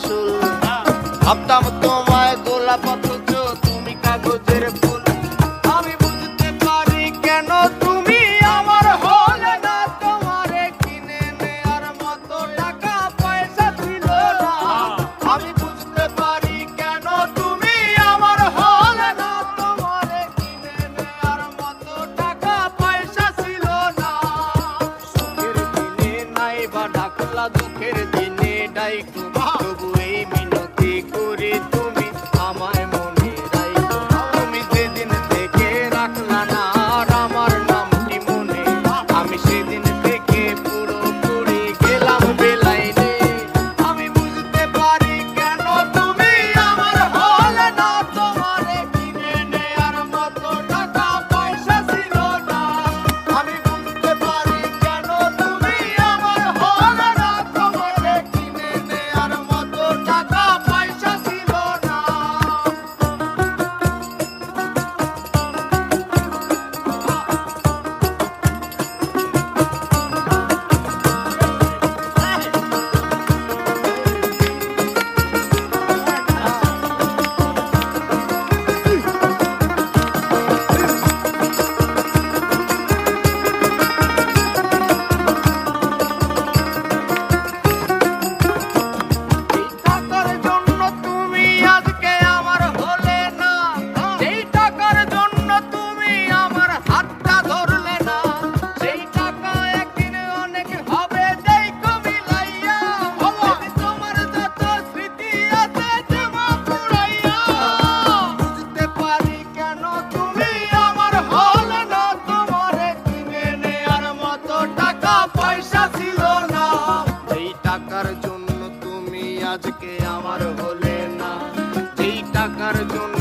আসল। ভাবতাম তোমায় গোলাপ অথচ তুমি কাগজের ফুল। আমি বুঝতে পারি কেন তুমি আমার হলে না, তোমারে কিনে নেয়ার মতো টাকা পয়সা ছিল না। আমি বুঝতে পারি কেন তুমি আমার হলে না, তোমারে কিনে নেয়ার মতো টাকা পয়সা ছিল না। সুখের দিনে নাই বা ডাকলা, দুঃখের দিনে ডাইকো, তবু এই মিনতি করি তুমি আমায় মনে রাইখো। তুমি যেদিন থেকে রাখলা না আর আমার নামটি মনে, আমি সেদিন থেকে পুরোপুরি গেলাম বেলাইনে। আমি বুঝতে পারি কেন তুমি আমার হলে না, তোমারে কিনে নেয়ার মতো টাকা পয়সা ছিল না। আমি বুঝতে পারি কেন তুমি আমার হলে না, তোমারে কিনে নেয়ার মতো টাকা পয়সা ছিল না। এই টাকার জন্য তুমি আজকে আমার হলে না, যেই টাকার জন্য তুমি আমার হাতটা ধরলে না, সেই টাকা একদিন অনেক হবে দেখো মিলাইয়া। তোমার যত স্মৃতি আছে জমা পুরাইয়া। বুঝতে পারি কেন তুমি আমার হলে না, তোমারে কিনে নেয়ার মতো টাকা পয়সা ছিল না। এই টাকার জন্য তুমি আজকে আমার হলে না, যেই টাকার জন্য